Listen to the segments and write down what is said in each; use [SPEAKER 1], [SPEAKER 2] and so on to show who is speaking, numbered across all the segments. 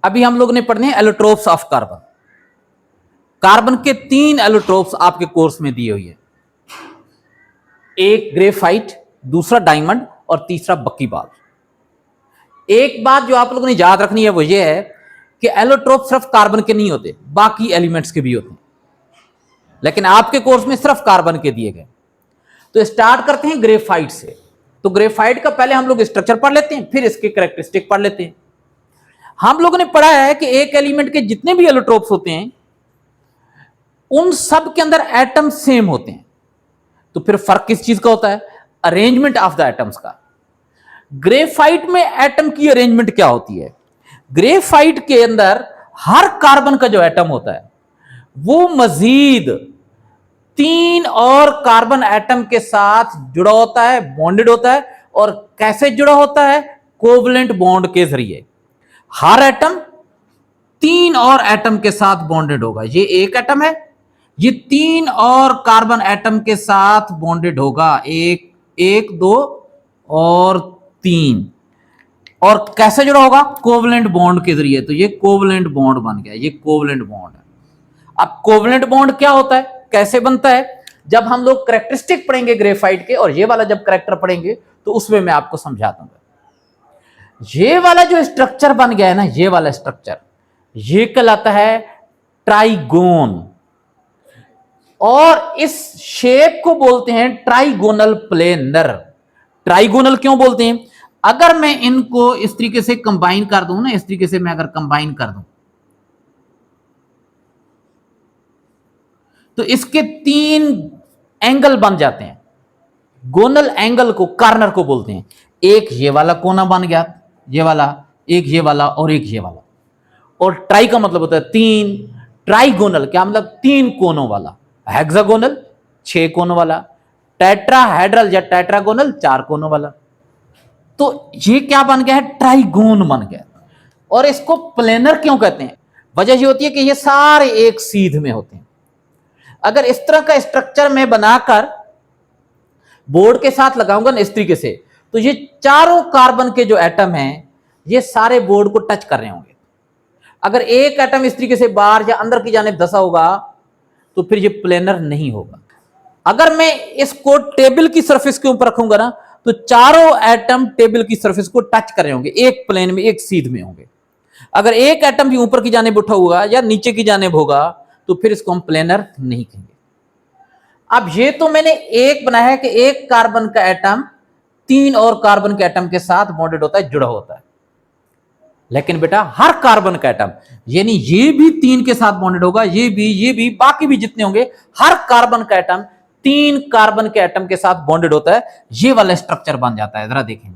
[SPEAKER 1] अभी हम लोग ने पढ़ने हैं एलोट्रोप्स ऑफ कार्बन। कार्बन के 3 एलोट्रोप्स आपके कोर्स में दिए हुए हैं, एक ग्रेफाइट, दूसरा डायमंड और तीसरा बक्कीबाल। एक बात जो आप लोगों ने याद रखनी है वो ये है कि एलोट्रोप सिर्फ कार्बन के नहीं होते, बाकी एलिमेंट्स के भी होते हैं, लेकिन आपके कोर्स में सिर्फ कार्बन के दिए गए। तो स्टार्ट करते हैं ग्रेफाइट से। तो ग्रेफाइट का पहले हम लोग स्ट्रक्चर पढ़ लेते हैं, फिर इसके कैरेक्टरिस्टिक पढ़ लेते हैं। हम लोगों ने पढ़ा है कि एक एलिमेंट के जितने भी एलोट्रोप्स होते हैं उन सब के अंदर एटम सेम होते हैं। तो फिर फर्क किस चीज का होता है? अरेंजमेंट ऑफ द एटम्स का। ग्रेफाइट में एटम की अरेंजमेंट क्या होती है? ग्रेफाइट के अंदर हर कार्बन का जो एटम होता है वो मजीद 3 और कार्बन एटम के साथ जुड़ा होता है, बॉन्डेड होता है। और कैसे जुड़ा होता है? कोवलेंट बॉन्ड के जरिए। हर एटम 3 और एटम के साथ बॉन्डेड होगा। ये एक एटम है, ये 3 और कार्बन एटम के साथ बॉन्डेड होगा, एक 2 और 3। और कैसे जुड़ा होगा? कोवलेंट बॉन्ड के जरिए। तो ये कोवलेंट बॉन्ड बन गया, ये कोवलेंट बॉन्ड है। अब कोवलेंट बॉन्ड क्या होता है, कैसे बनता है? जब हम लोग कैरेक्टरिस्टिक पढ़ेंगे ग्रेफाइट के, और ये वाला जब कैरेक्टर पढ़ेंगे तो उसमें मैं आपको समझा दूंगा। ये वाला जो स्ट्रक्चर बन गया है ना, ये वाला स्ट्रक्चर, ये कहलाता है ट्राइगोन। और इस शेप को बोलते हैं ट्राइगोनल प्लेनर। ट्राइगोनल क्यों बोलते हैं? अगर मैं इनको इस तरीके से कंबाइन कर दूं ना, इस तरीके से मैं अगर कंबाइन कर दूं तो इसके 3 एंगल बन जाते हैं। गोनल एंगल को, कार्नर को बोलते हैं। एक ये वाला कोना बन गया, ये वाला, एक ये वाला और एक ये वाला। और ट्राई का मतलब होता है 3। ट्राइगोनल क्या मतलब? 3 कोनों वाला। हेक्सागोनल 6 कोनों वाला। टेट्राहेड्रल या टेट्रागोनल 4 कोनों वाला। तो ये क्या बन गया है? ट्राइगोन बन गया। और इसको प्लेनर क्यों कहते हैं? वजह ये होती है कि ये सारे एक सीध में होते हैं। अगर इस तरह का स्ट्रक्चर मैं बनाकर बोर्ड के साथ लगाऊंगा ना इस तरीके से, तो ये चारों कार्बन के जो एटम हैं ये सारे बोर्ड को टच कर रहे होंगे। अगर एक एटम इस तरीके से बाहर या अंदर की जाने दसा होगा तो फिर ये प्लेनर नहीं होगा। अगर मैं इसको टेबल की सरफेस के ऊपर रखूंगा ना, तो चारों एटम टेबल की सरफेस को टच कर रहे होंगे, एक प्लेन में, एक सीध में होंगे। अगर एक एटम भी ऊपर की जाने उठा हुआ या नीचे की जाने होगा तो फिर इसको हम प्लेनर नहीं कहेंगे। अब ये तो मैंने एक बनाया है कि एक कार्बन का एटम 3 और कार्बन के एटम के साथ बॉन्डेड होता है, जुड़ा होता है। लेकिन बेटा हर कार्बन का एटम, यानी ये भी 3 के साथ बॉन्डेड होगा, ये भी, बाकी भी जितने होंगे, हर कार्बन का एटम 3 कार्बन के एटम के साथ बॉन्डेड होता है। ये वाला स्ट्रक्चर बन जाता है। जरा देखें,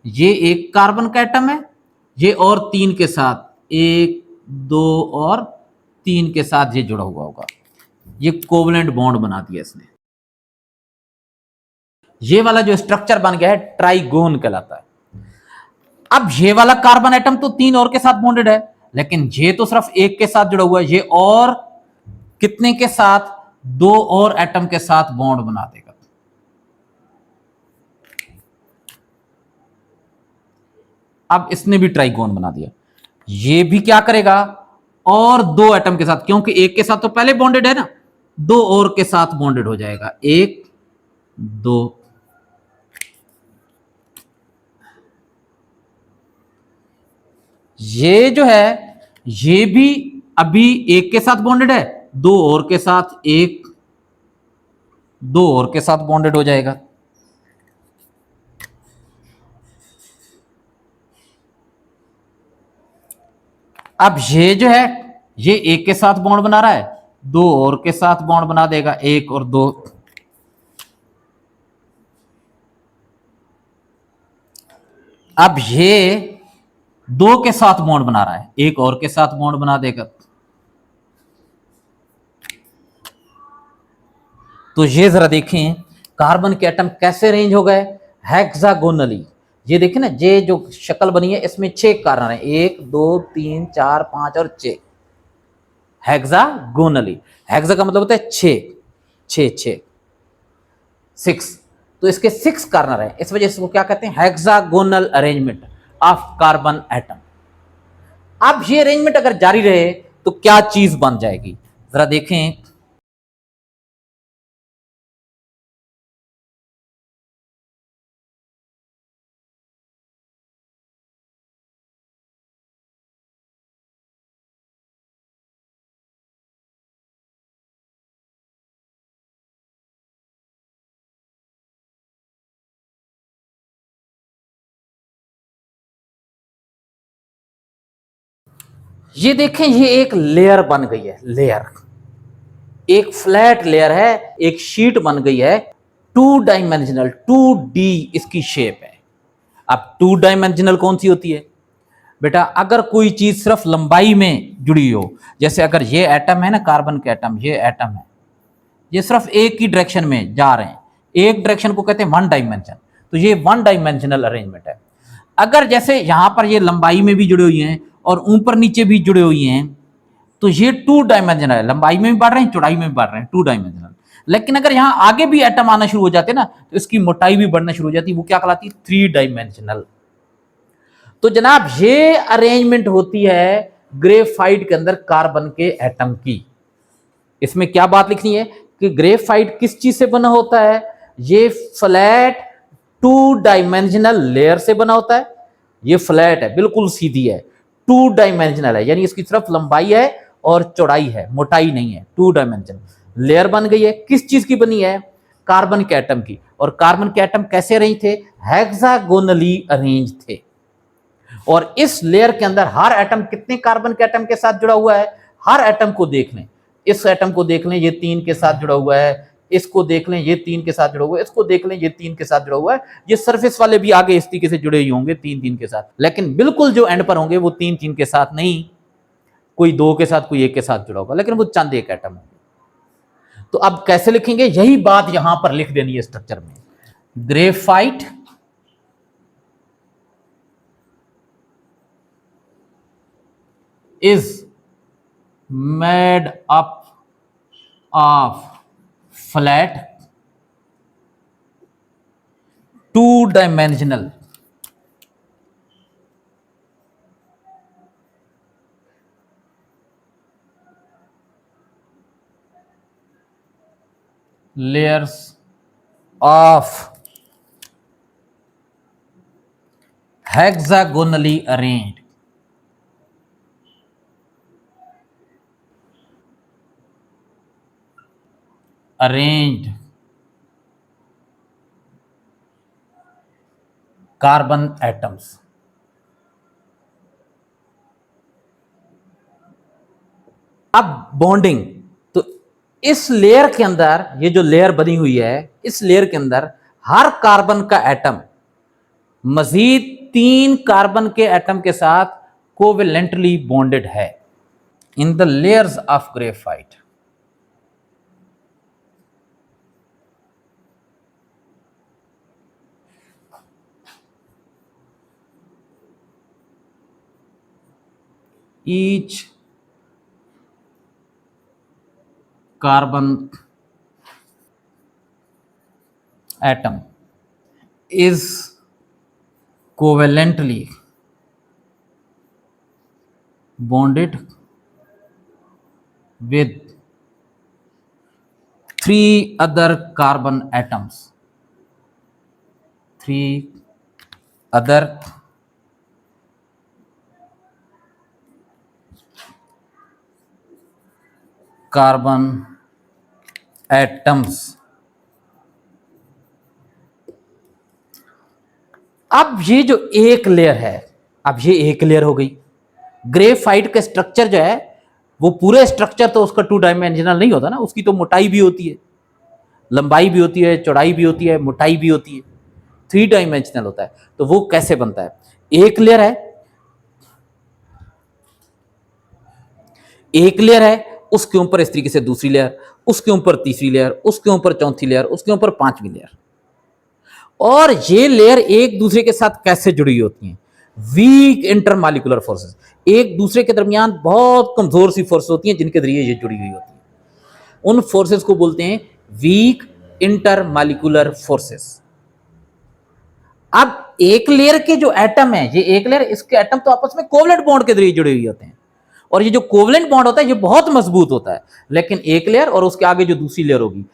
[SPEAKER 1] ये एक कार्बन का एटम है, ये और 3 के साथ, 1 2 और 3 के साथ ये जुड़ा हुआ होगा। ये कोवलेंट बॉन्ड बना दिया इसने। ये वाला जो स्ट्रक्चर बन गया है ट्राइगोन कहलाता है। अब ये वाला कार्बन एटम तो 3 और के साथ बॉन्डेड है, लेकिन ये तो सिर्फ एक के साथ जुड़ा हुआ है। ये और कितने के साथ? 2 और एटम के साथ बॉन्ड बना देगा। अब इसने भी ट्राइगोन बना दिया। ये भी क्या करेगा? और 2 एटम के साथ, क्योंकि एक के साथ तो पहले बॉन्डेड है ना, 2 और के साथ बॉन्डेड हो जाएगा। 1 2। ये जो है ये भी अभी एक के साथ बॉन्डेड है, 2 और के साथ, 1 2 और के साथ बॉन्डेड हो जाएगा। अब ये जो है ये एक के साथ बॉन्ड बना रहा है, 2 और के साथ बॉन्ड बना देगा, 1 और 2। अब ये 2 के साथ बॉन्ड बना रहा है, 1 और के साथ बॉन्ड बना देगा। तो ये जरा देखें कार्बन के एटम कैसे अरेंज हो गए, हेक्सागोनली। ये देखें ना, ये जो शक्ल बनी है इसमें 6 कार्बन है, 1 2 3 4 5 और 6। हेक्सागोनली, हेक्सा का मतलब होता है 6। तो इसके 6 कार्बन है, इस वजह से इसको क्या कहते हैं? Hexagonal arrangement of carbon atom. अब ये अरेंजमेंट अगर जारी रहे तो क्या चीज बन जाएगी, जरा देखें। ये देखें, ये एक लेयर बन गई है, लेयर, एक फ्लैट लेयर है, एक शीट बन गई है, टू डायमेंशनल, 2D इसकी शेप है। अब टू डायमेंशनल कौन सी होती है बेटा, अगर कोई चीज सिर्फ लंबाई में जुड़ी हो, जैसे अगर ये एटम है ना, कार्बन के एटम, ये एटम है, ये सिर्फ एक ही डायरेक्शन में जा रहे हैं, एक डायरेक्शन को कहते हैं वन डायमेंशन, तो ये वन डायमेंशनल अरेंजमेंट है। अगर जैसे यहां पर ये लंबाई में भी जुड़े हुई हैं और ऊपर नीचे भी जुड़े हुई हैं, तो ये टू डायमेंशनल है, लंबाई में भी बढ़ रहे हैं, चौड़ाई में भी बढ़ रहे हैं, टू डायमेंशनल। लेकिन अगर यहां आगे भी एटम आना शुरू हो जाते हैं ना, तो इसकी मोटाई भी बढ़ना शुरू हो जाती है, वो क्या कहलाती है, थ्री डायमेंशनल। तो जनाब ये अरेंजमेंट होती है ग्रेफाइट के अंदर कार्बन के एटम की। इसमें क्या बात लिखनी है कि ग्रेफाइट किस चीज से बना होता है, ये फ्लैट टू डायमेंशनल लेयर से बना होता है। ये फ्लैट है, बिल्कुल सीधी है, टू डायमेंशनल है, यानी इसकी सिर्फ लंबाई है और चौड़ाई है, मोटाई नहीं है, टू डायमेंशनल लेयर बन गई है। किस चीज की बनी है, कार्बन के एटम की। और कार्बन के एटम कैसे अरेंज थे, हेक्सागोनली अरेंज थे। और इस लेयर के अंदर हर एटम कितने कार्बन के एटम के साथ जुड़ा हुआ है, हर एटम को देख लें, इस एटम को देख लें, ये 3 के साथ जुड़ा हुआ है, इसको देख लें, ये 3 के साथ जुड़ा हुआ है, इसको देख लें, ये 3 के साथ जुड़ा हुआ है। ये सरफेस वाले भी आगे इस तरीके से जुड़े ही होंगे 3-3 के साथ, लेकिन बिल्कुल जो एंड पर होंगे वो 3-3 के साथ नहीं, कोई 2 के साथ, कोई 1 के साथ जुड़ा होगा, लेकिन वो चंद एक एटम होंगे। तो अब कैसे लिखेंगे, यही बात यहां पर लिख देनी है स्ट्रक्चर में। Graphite is made up of flat two-dimensional layers of hexagonally arranged carbon atoms. अब बॉन्डिंग, तो इस लेयर के अंदर, ये जो लेयर बनी हुई है, इस लेयर के अंदर हर कार्बन का एटम मजीद 3 कार्बन के एटम के साथ कोवेलेंटली बॉन्डेड है in the layers of graphite. each carbon atom is covalently bonded with 3 other carbon atoms, 3 other carbon atoms. अब ये जो एक लेयर है, अब ये एक लेयर हो गई। ग्रेफाइट का स्ट्रक्चर जो है, वो पूरे स्ट्रक्चर तो उसका टू डायमेंशनल नहीं होता ना, उसकी तो मोटाई भी होती है, लंबाई भी होती है, चौड़ाई भी होती है, मोटाई भी होती है, थ्री डायमेंशनल होता है। तो वो कैसे बनता है, एक लेयर है, एक लेयर है, उसके ऊपर इस तरीके से दूसरी लेयर, उसके ऊपर तीसरी लेयर, उसके ऊपर चौथी लेयर, उसके ऊपर पांचवी लेयर। और ये लेयर एक दूसरे के साथ कैसे जुड़ी होती हैं, वीक इंटरमॉलिक्यूलर फोर्सेस, एक दूसरे के दरमियान बहुत कमजोर सी फोर्स होती हैं जिनके जरिए ये जुड़ी हुई होती है। उन फोर्सेस को बोलते हैं वीक इंटरमॉलिक्यूलर फोर्सेस। अब एक लेयर के जो एटम है, ये एक लेयर, इसके एटम तो आपस में कोवलेंट बॉन्ड के जरिए जुड़े हुए होते हैं, और ये जो कोवलेंट बॉन्ड होता है ये बहुत मजबूत होता है। लेकिन एक लेयर और उसके आगे जो दूसरी लेयर होगी,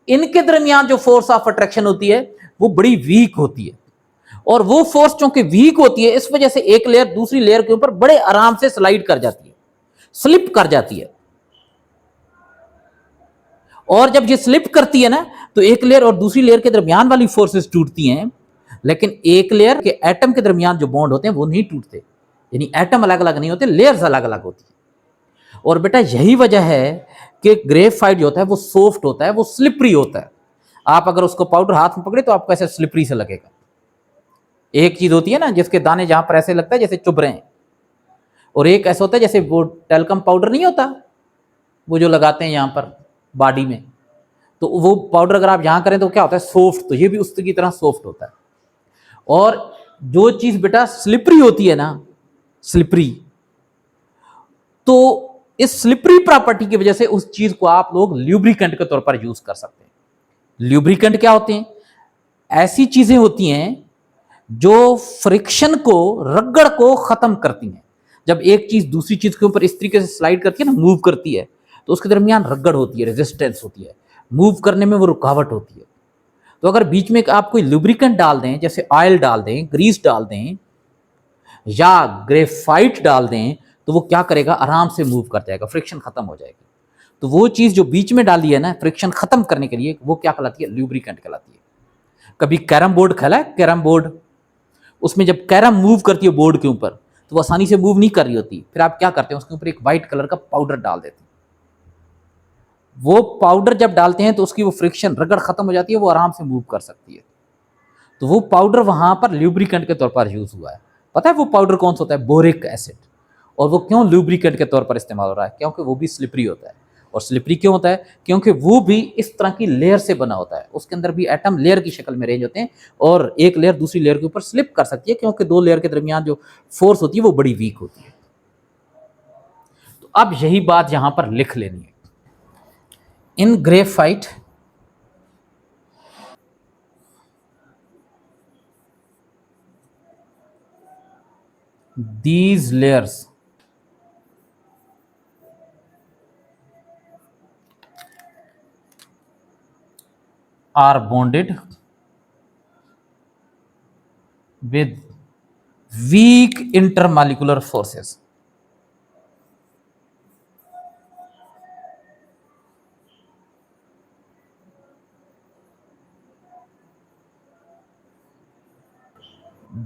[SPEAKER 1] इनके दरमियान जो फोर्स ऑफ अट्रैक्शन होती है वो बड़ी वीक होती है, और वो फोर्स चूंकि वीक होती है, इस वजह से एक लेयर दूसरी लेयर के ऊपर बड़े आराम से स्लाइड कर जाती है, स्लिप कर जाती है। और जब ये स्लिप करती है ना, तो एक लेयर और दूसरी लेयर के दरमियान वाली फोर्सेस टूटती हैं, लेकिन एक लेयर के एटम के दरमियान जो बॉन्ड होते हैं वो नहीं टूटते, यानी एटम अलग अलग नहीं होते, लेयर्स अलग अलग होती है। और बेटा यही वजह है कि ग्रेफाइट जो होता है वो सॉफ्ट होता है, वो स्लिपरी होता है। आप अगर उसको पाउडर हाथ में पकड़े तो आपको ऐसे स्लिपरी से लगेगा। एक चीज होती है ना जिसके दाने जहां पर ऐसे लगता है जैसे चुभ रहे हैं, और एक ऐसा होता है जैसे वो टेल्कम पाउडर नहीं होता, वो जो लगाते हैं यहां पर बॉडी में, तो वो पाउडर अगर आप यहां करें तो क्या होता है, सॉफ्ट। तो ये भी उस की तरह सॉफ्ट होता है। और जो चीज बेटा स्लिपरी होती है ना, स्लिपरी, तो इस स्लिपरी प्रॉपर्टी की वजह से उस चीज को आप लोग ल्यूब्रिकेंट के तौर पर यूज कर सकते हैं। ल्यूब्रिकेंट क्या होते हैं? ऐसी चीजें होती हैं जो फ्रिक्शन को, रगड़ को खत्म करती हैं। जब एक चीज दूसरी चीज के ऊपर इस तरीके से स्लाइड करती है ना, मूव करती है, तो उसके दरमियान रगड़ होती है, रेजिस्टेंस होती है, मूव करने में वो रुकावट होती है। तो अगर बीच में आप कोई लुब्रिकेंट डाल दें, जैसे ऑयल डाल दें, ग्रीस डाल दें या ग्रेफाइट डाल दें, तो वो क्या करेगा, आराम से मूव कर जाएगा, फ्रिक्शन खत्म हो जाएगी। तो वो चीज जो बीच में डाली है ना फ्रिक्शन खत्म करने के लिए, वो क्या कहलाती है, लुब्रिकेंट कहलाती है। कभी कैरम बोर्ड खेला है? कैरम बोर्ड, उसमें जब कैरम मूव करती है बोर्ड के ऊपर, तो वो आसानी से मूव नहीं कर रही होती, फिर आप क्या करते हैं, उसके ऊपर एक व्हाइट कलर का पाउडर डाल देते हैं। वो पाउडर जब डालते हैं तो उसकी वो फ्रिक्शन, रगड़ खत्म हो जाती है, वो आराम से मूव कर सकती है। तो वो पाउडर वहां पर ल्यूब्रिकेंट के तौर पर यूज हुआ है। पता है वो पाउडर कौन सा होता है? Boric acid. और वो क्यों ल्यूब्रिकेंट के तौर पर इस्तेमाल हो रहा है? क्योंकि वो भी स्लिपरी होता है। और स्लिपरी क्यों होता है? क्योंकि वो भी इस तरह की लेयर से बना होता है, उसके अंदर भी एटम लेयर की शक्ल में अरेंज होते हैं, और एक लेयर दूसरी लेयर के ऊपर स्लिप कर सकती है, क्योंकि दो लेयर के दरमियान जो फोर्स होती है वो बड़ी वीक होती है। तो अब यही बात यहां पर लिख लेनी है। इन graphite these layers are bonded with weak intermolecular forces.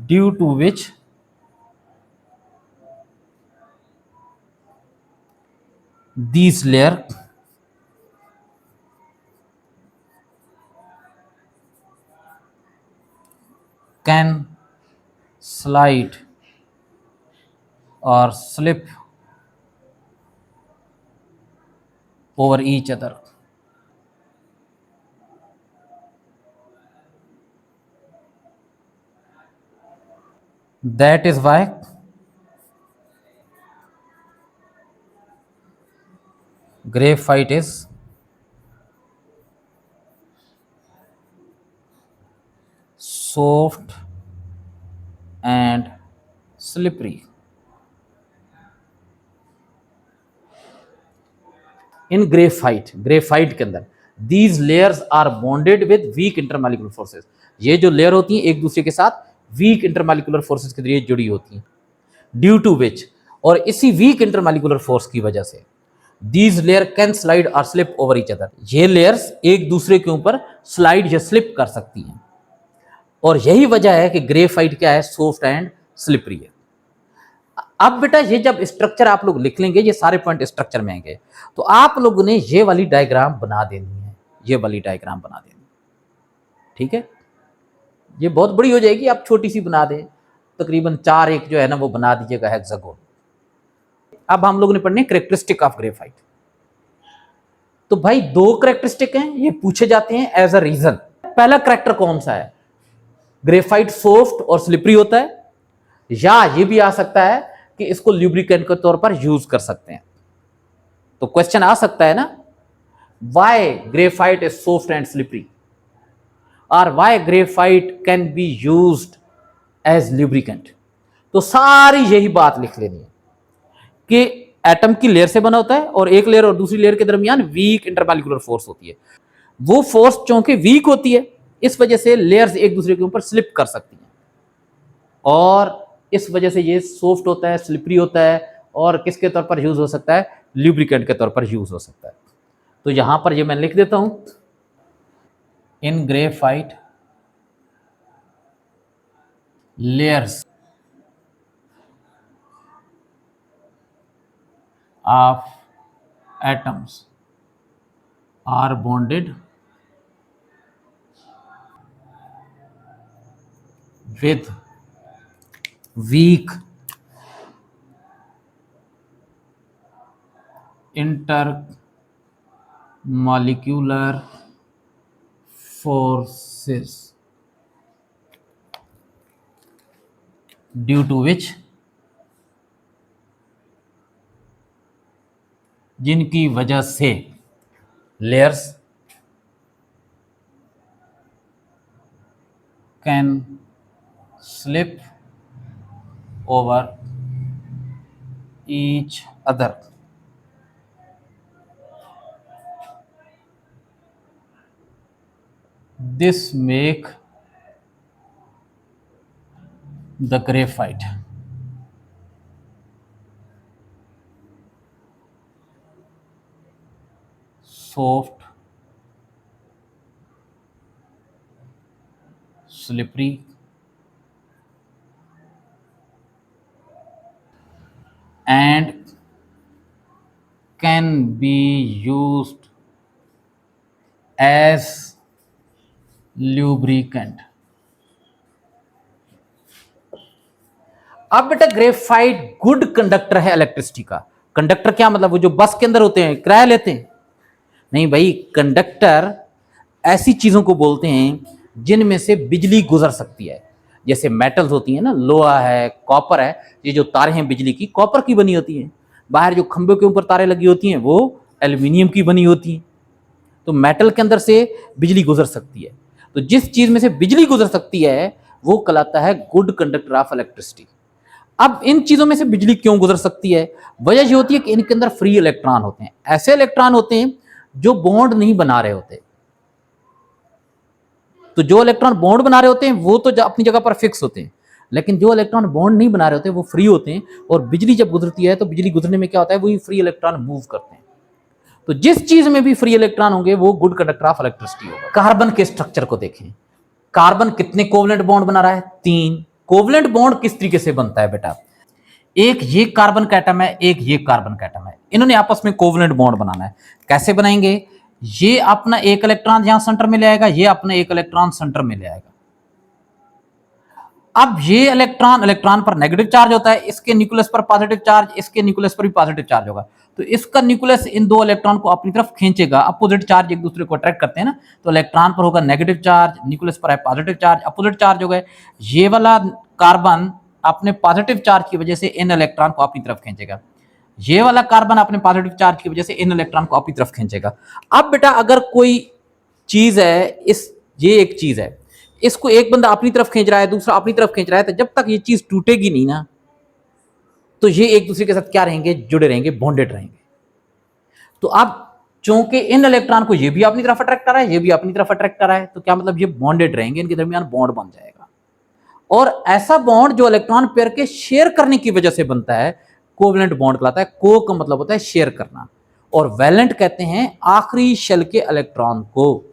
[SPEAKER 1] Due to which these layer can slide or slip over each other. That is why graphite is soft and slippery. इन ग्रेफाइट के अंदर these layers are bonded with weak intermolecular forces. ये जो layer होती हैं एक दूसरे के साथ वीक इंटरमॉलिक्यूलर फोर्सेस के जरिए जुड़ी होती हैं। ड्यू टू विच, और इसी वीक इंटरमॉलिक्यूलर फोर्स की वजह से, दीज लेयर कैन स्लाइड और स्लिप ओवर ईच अदर। ये लेयर्स एक दूसरे के ऊपर स्लाइड या स्लिप कर सकती हैं, और यही वजह है कि ग्रेफाइट क्या है, सॉफ्ट एंड स्लिपरी है। अब बेटा ये जब स्ट्रक्चर आप लोग लिख लेंगे, ये सारे पॉइंट स्ट्रक्चर में आएंगे, तो आप लोगों ने ये वाली डायग्राम बना देनी है, ये वाली डायग्राम बना देनी, ठीक है। ये बहुत बड़ी हो जाएगी, आप छोटी सी बना दें, तकरीबन 4 एक जो है ना वो बना दीजिएगा हेक्सागोन। अब हम लोगों ने पढ़ने कैरेक्टरिस्टिक ऑफ ग्रेफाइट। तो भाई 2 कैरेक्टरिस्टिक हैं, ये पूछे जाते हैं एज अ रीजन। पहला कैरेक्टर कौन सा है? ग्रेफाइट सॉफ्ट और स्लिपरी होता है, या ये भी आ सकता है कि इसको ल्यूब्रिकेंट के तौर पर यूज कर सकते हैं। तो क्वेश्चन आ सकता है ना, why graphite is soft and slippery, और why graphite can be used as lubricant. तो सारी यही बात लिख लेनी है कि एटम की लेयर से बना होता है और एक लेयर और दूसरी लेयर के दरमियान वीक इंटरमॉलिक्यूलर फोर्स होती है। वो फोर्स चूंकि वीक होती है, इस वजह से लेयर्स एक दूसरे के ऊपर स्लिप कर सकती हैं और इस वजह से ये सॉफ्ट होता है, स्लिपरी होता है और किसके तौर पर यूज हो सकता है, ल्यूब्रिकेंट के तौर पर यूज हो सकता है। तो यहां पर ये मैं लिख देता हूं, इन graphite layers of atoms are bonded with weak intermolecular forces, due to which, जिनकी वजह से layers can slip over each other. This make the graphite soft, slippery, and can be used as lubricant. अब बेटा graphite good conductor है electricity का। Conductor क्या मतलब, वो जो बस के अंदर होते हैं किराया लेते हैं? नहीं भाई, कंडक्टर ऐसी चीजों को बोलते हैं जिनमें से बिजली गुजर सकती है। जैसे मेटल्स होती हैं ना, लोहा है, कॉपर है, ये जो तारें हैं बिजली की कॉपर की बनी होती हैं। बाहर जो खंभों के ऊपर तारें लगी होती हैं वो एल्यूमिनियम की बनी होती हैं। तो मेटल के अंदर से बिजली गुजर सकती है। तो जिस चीज में से बिजली गुजर सकती है वो कहलाता है गुड कंडक्टर ऑफ इलेक्ट्रिसिटी। अब इन चीजों में से बिजली क्यों गुजर सकती है? वजह ये होती है कि इनके अंदर फ्री इलेक्ट्रॉन होते हैं। ऐसे इलेक्ट्रॉन होते हैं जो बॉन्ड नहीं बना रहे होते। तो जो इलेक्ट्रॉन बॉन्ड बना रहे होते हैं वो तो अपनी जगह पर फिक्स होते हैं, लेकिन जो इलेक्ट्रॉन बॉन्ड नहीं बना रहे होते वो फ्री होते हैं। और बिजली जब गुजरती है तो बिजली गुजरने में क्या होता है, वही फ्री इलेक्ट्रॉन मूव करते हैं। तो जिस चीज में भी फ्री इलेक्ट्रॉन होंगे वो गुड कंडक्टर ऑफ इलेक्ट्रिसिटी होगा। कार्बन के स्ट्रक्चर को देखें। कार्बन कितने कोवलेंट बॉन्ड बना रहा है? 3। कोवलेंट बॉन्ड किस तरीके से बनता है बेटा? एक ये कार्बन का एटम है, एक ये कार्बन का एटम है, इन्होंने आपस में कोवलेंट बॉन्ड बनाना है। कैसे बनाएंगे? ये अपना एक इलेक्ट्रॉन यहां सेंटर में ले आएगा, ये अपना एक इलेक्ट्रॉन सेंटर में ले आएगा। अब ये इलेक्ट्रॉन पर नेगेटिव चार्ज होता है, इसके न्यूक्लियस पर पॉजिटिव चार्ज, इसके न्यूक्लियस पर भी पॉजिटिव चार्ज होगा। तो इसका न्यूक्लियस इन दो इलेक्ट्रॉन को अपनी तरफ खींचेगा। अपोजिट चार्ज एक दूसरे को अट्रैक्ट करते हैं ना, तो इलेक्ट्रॉन पर होगा नेगेटिव चार्ज, न्यूक्लियस पर है पॉजिटिव चार्ज, अपोजिट चार्ज हो गए। ये वाला कार्बन अपने पॉजिटिव चार्ज की वजह से इन इलेक्ट्रॉन को अपनी तरफ खींचेगा, ये वाला कार्बन अपने पॉजिटिव चार्ज की वजह से इन इलेक्ट्रॉन को अपनी तरफ खींचेगा। अब बेटा अगर कोई चीज है, ये एक चीज है, इसको एक बंदा अपनी तरफ खींच रहा है, दूसरा अपनी तरफ खींच रहा है, तो जब तक ये चीज टूटेगी नहीं ना, तो ये एक दूसरे के साथ क्या रहेंगे, जुड़े रहेंगे, बॉन्डेड रहेंगे। तो अब चूंकि इन इलेक्ट्रॉन को ये भी अपनी तरफ अट्रैक्ट कर रहा है, ये भी अपनी तरफ अट्रैक्ट कर रहा है, तो क्या मतलब ये बॉन्डेड रहेंगे, इनके दरमियान बॉन्ड बन जाएगा। और ऐसा बॉन्ड जो इलेक्ट्रॉन पेयर के शेयर करने की वजह से बनता है कोवलेंट बॉन्ड कहलाता है। को का मतलब होता है शेयर करना, और वैलेंट कहते हैं आखिरी शेल के इलेक्ट्रॉन को।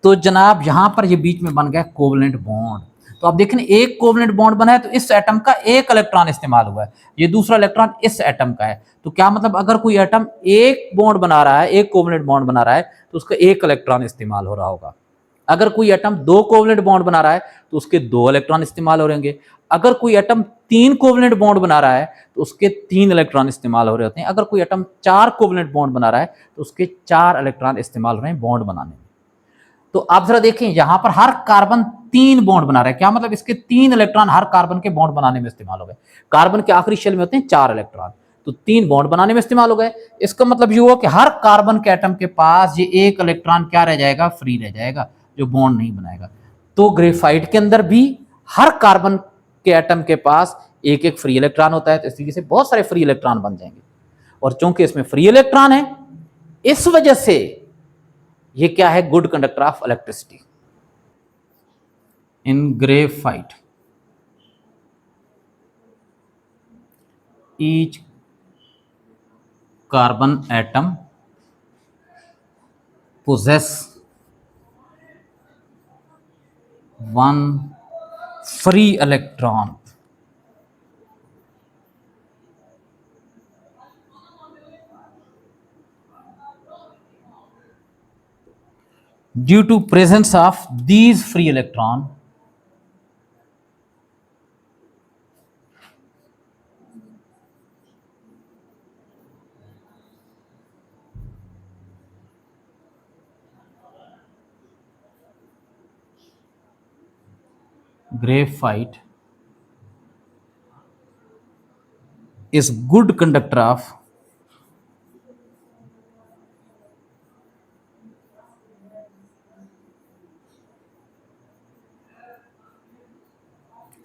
[SPEAKER 1] तो जनाब यहां पर ये बीच में बन गया कोवलेंट बॉन्ड। तो आप देखें एक कोवलेंट बॉन्ड बना है तो इस एटम का एक इलेक्ट्रॉन इस्तेमाल हुआ है, ये दूसरा इलेक्ट्रॉन इस एटम का है। तो क्या मतलब अगर कोई एटम एक बॉन्ड बना रहा है, एक कोवलेंट बॉन्ड बना रहा है, तो उसका एक इलेक्ट्रॉन इस्तेमाल हो रहा होगा। अगर कोई एटम 2 कोवलेंट बॉन्ड बना रहा है तो उसके 2 इलेक्ट्रॉन इस्तेमाल हो रहे होंगे। अगर कोई एटम 3 कोवलेंट बॉन्ड बना रहा है तो उसके 3 इलेक्ट्रॉन इस्तेमाल हो रहे होते हैं। अगर कोई एटम 4 कोवलेंट बॉन्ड बना रहा है तो उसके 4 इलेक्ट्रॉन इस्तेमाल हो रहे हैं बॉन्ड बनाने में। तो आप जरा देखें यहां पर हर कार्बन 3 बॉन्ड बना रहा है, क्या मतलब इसके 3 इलेक्ट्रॉन हर कार्बन के बॉन्ड बनाने में इस्तेमाल हो गए। कार्बन के आखिरी शेल में होते हैं 4 इलेक्ट्रॉन, तो 3 बॉन्ड बनाने में इस्तेमाल हो गए। इसका मतलब ये हुआ कि हर कार्बन के एटम के पास ये एक इलेक्ट्रॉन क्या रह जाएगा, फ्री रह जाएगा, जो बॉन्ड नहीं बनाएगा। तो ग्रेफाइट के अंदर भी हर कार्बन के एटम के पास एक एक फ्री इलेक्ट्रॉन होता है, तो इस तरीके से बहुत सारे फ्री इलेक्ट्रॉन बन जाएंगे। और चूंकि इसमें फ्री इलेक्ट्रॉन है, इस वजह से ये क्या है, good conductor of electricity. In graphite each carbon atom possess one free electron due to presence of these free electron graphite is good conductor of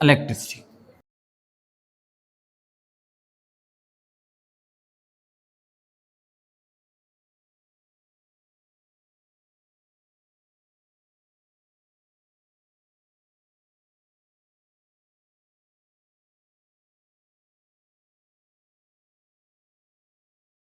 [SPEAKER 1] electricity।